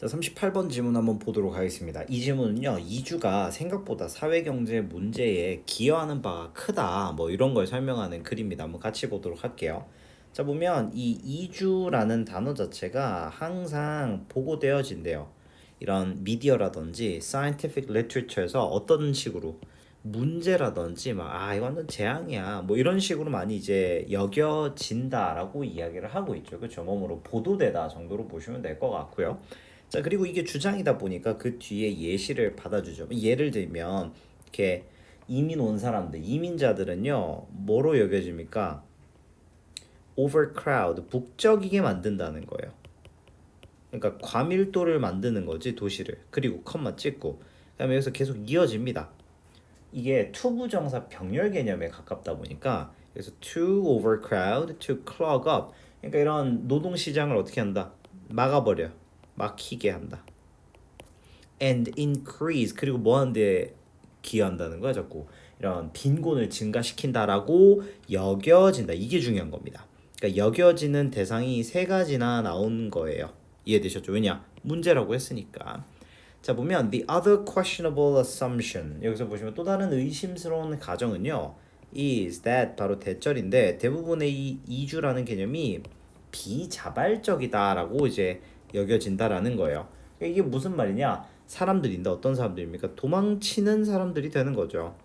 자, 38번 질문 한번 보도록 하겠습니다. 이 질문은요, 이주가 생각보다 사회경제 문제에 기여하는 바가 크다, 뭐 이런 걸 설명하는 글입니다. 한번 같이 보도록 할게요. 자, 보면 이 이주라는 단어 자체가 항상 보고되어진대요. 이런 미디어라든지 scientific literature에서 어떤 식으로 문제라든지 이거 완전 재앙이야 뭐 이런 식으로 많이 이제 여겨진다라고 이야기를 하고 있죠. 그렇죠? 몸으로 보도되다 정도로 보시면 될 것 같고요. 자, 그리고 이게 주장이다 보니까 그 뒤에 예시를 받아주죠. 예를 들면 이렇게 이민 온 사람들, 이민자들은요, 뭐로 여겨집니까? overcrowd, 북적이게 만든다는 거예요. 그러니까 과밀도를 만드는 거지, 도시를. 그리고 컴마 찍고 그다음에 여기서 계속 이어집니다. 이게 투부정사 병렬 개념에 가깝다 보니까 그래서 to overcrowd, to clog up. 그러니까 이런 노동 시장을 어떻게 한다? 막아버려. 막히게 한다. and increase, 그리고 뭐 하는데 기여한다는 거야, 자꾸. 이런 빈곤을 증가시킨다라고 여겨진다. 이게 중요한 겁니다. 그러니까 여겨지는 대상이 세 가지나 나온 거예요. 이해되셨죠? 왜냐? 문제라고 했으니까. 자, 보면 the other questionable assumption, 여기서 보시면 또 다른 의심스러운 가정은요, is that, 바로 대절인데 대부분의 이 이주라는 개념이 비자발적이다라고 이제 여겨진다라는 거예요. 그러니까 이게 무슨 말이냐? 사람들인데 어떤 사람들입니까? 도망치는 사람들이 되는 거죠.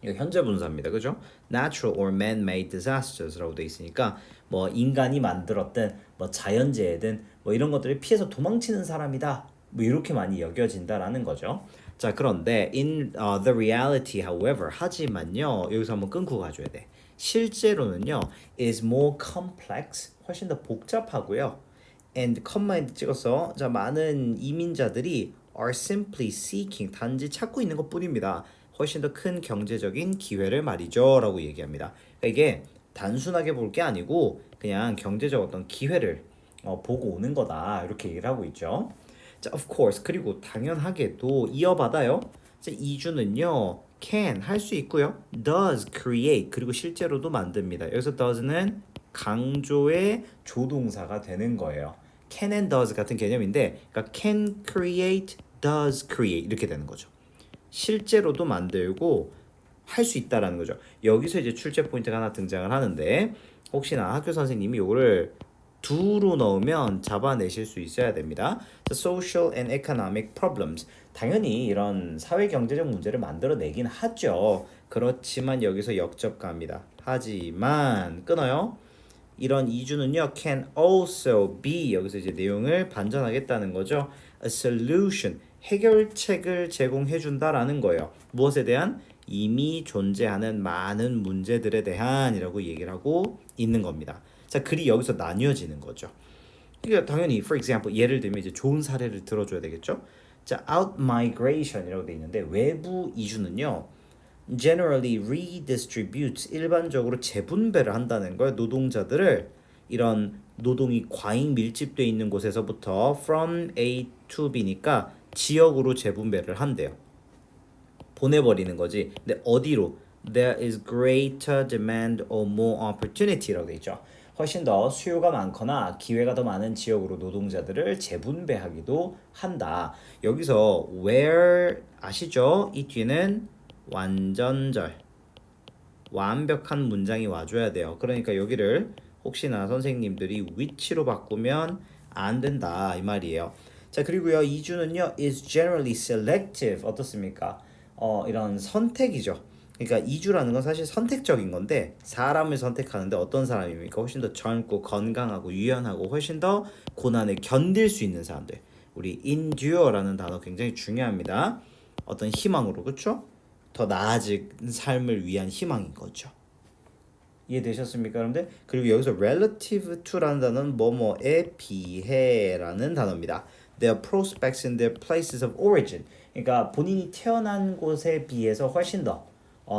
이거 현재 분사입니다. 그죠? Natural or man-made disasters라고 돼 있으니까 뭐 인간이 만들었든 뭐 자연재해든 뭐 이런 것들을 피해서 도망치는 사람이다. 뭐 이렇게 많이 여겨진다라는 거죠. 자, 그런데 in the reality, however, 하지만요, 여기서 한번 끊고 가줘야 돼. 실제로는요, is more complex, 훨씬 더 복잡하고요. and 컴마인드 찍어서, 자, 많은 이민자들이 are simply seeking, 단지 찾고 있는 것뿐입니다. 훨씬 더 큰 경제적인 기회를 말이죠 라고 얘기합니다. 그러니까 이게 단순하게 볼 게 아니고 그냥 경제적 어떤 기회를 보고 오는 거다, 이렇게 얘기를 하고 있죠. 자, of course, 그리고 당연하게도 이어받아요. 자, 이주는요, can, 할 수 있고요, does, create, 그리고 실제로도 만듭니다. 여기서 does는 강조의 조동사가 되는 거예요. can and does 같은 개념인데, 그러니까 can create, does create 이렇게 되는 거죠. 실제로도 만들고 할 수 있다라는 거죠. 여기서 이제 출제 포인트가 하나 등장을 하는데, 혹시나 학교 선생님이 이거를 두로 넣으면 잡아내실 수 있어야 됩니다. Social and economic problems. 당연히 이런 사회 경제적 문제를 만들어내긴 하죠. 그렇지만 여기서 역접갑니다. 하지만 끊어요. 이런 이주는요, can also be, 여기서 이제 내용을 반전하겠다는 거죠. A solution, 해결책을 제공해 준다라는 거예요. 무엇에 대한? 이미 존재하는 많은 문제들에 대한이라고 얘기를 하고 있는 겁니다. 자, 글이 여기서 나뉘어지는 거죠. 그러니까 당연히 for example, 예를 들면 이제 좋은 사례를 들어줘야 되겠죠. 자, outmigration이라고 돼 있는데 외부 이주는요, generally redistributes, 일반적으로 재분배를 한다는 거예요. 노동자들을 이런 노동이 과잉 밀집돼 있는 곳에서부터 from A to B니까 지역으로 재분배를 한대요. 보내버리는 거지. 근데 어디로? There is greater demand or more opportunity라고 돼 있죠. 훨씬 더 수요가 많거나 기회가 더 많은 지역으로 노동자들을 재분배하기도 한다. 여기서 where 아시죠? 이 뒤는 완전절, 완벽한 문장이 와줘야 돼요. 그러니까 여기를 혹시나 선생님들이 which로 바꾸면 안 된다 이 말이에요. 자, 그리고요, 이주는요 is generally selective, 어떻습니까? 이런 선택이죠. 그러니까 이주라는 건 사실 선택적인 건데, 사람을 선택하는데 어떤 사람입니까? 훨씬 더 젊고 건강하고 유연하고 훨씬 더 고난을 견딜 수 있는 사람들. 우리 endure라는 단어 굉장히 중요합니다. 어떤 희망으로, 그렇죠? 더 나아진 삶을 위한 희망인 거죠. 이해되셨습니까, 여러분들? 그리고 여기서 relative to라는 단어는 뭐뭐에 비해라는 단어입니다. Their prospects in their places of origin. 그러니까 본인이 태어난 곳에 비해서 훨씬 더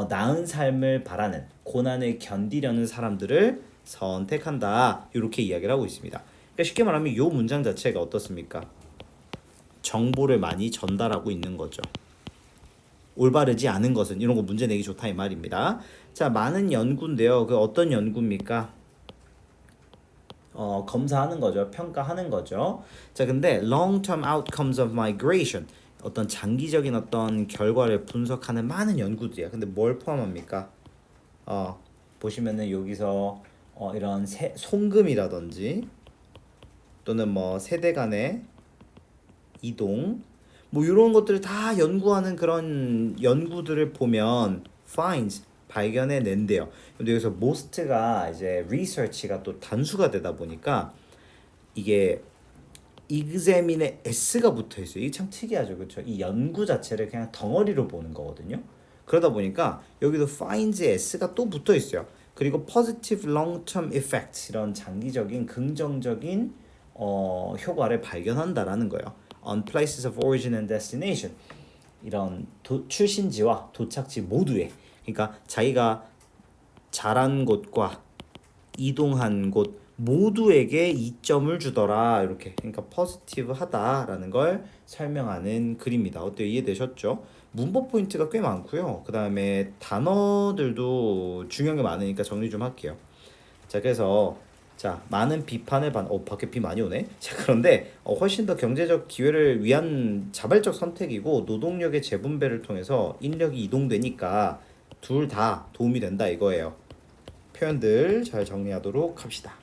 나은 삶을 바라는, 고난을 견디려는 사람들을 선택한다, 이렇게 이야기를 하고 있습니다. 그러니까 쉽게 말하면 이 문장 자체가 어떻습니까? 정보를 많이 전달하고 있는 거죠. 올바르지 않은 것은, 이런 거 문제 내기 좋다 이 말입니다. 자, 많은 연구인데요. 그 어떤 연구입니까? 검사하는 거죠. 평가하는 거죠. 자, 근데 long-term outcomes of migration 어떤 장기적인 어떤 결과를 분석하는 많은 연구들이야. 근데 뭘 포함합니까? 보시면은 여기서 이런 송금이라든지 또는 뭐 세대 간의 이동 뭐 이런 것들을 다 연구하는 그런 연구들을 보면 finds 발견해 낸대요. 근데 여기서 most가 이제 research가 또 단수가 되다 보니까 이게 examine에 s가 붙어 있어요. 이게 참 특이하죠, 그렇죠? 이 연구 자체를 그냥 덩어리로 보는 거거든요. 그러다 보니까 여기도 finds에 s가 또 붙어 있어요. 그리고 positive long-term effects 이런 장기적인 긍정적인 효과를 발견한다라는 거예요. On places of origin and destination 이런 출신지와 도착지 모두에 그러니까 자기가 자란 곳과 이동한 곳 모두에게 이점을 주더라 이렇게 그러니까 포지티브하다라는 걸 설명하는 글입니다. 어때요? 이해되셨죠? 문법 포인트가 꽤 많고요. 그 다음에 단어들도 중요한 게 많으니까 정리 좀 할게요. 자, 그래서 자 많은 비판을 밖에 비 많이 오네. 자, 그런데 훨씬 더 경제적 기회를 위한 자발적 선택이고 노동력의 재분배를 통해서 인력이 이동되니까 둘 다 도움이 된다 이거예요. 표현들 잘 정리하도록 합시다.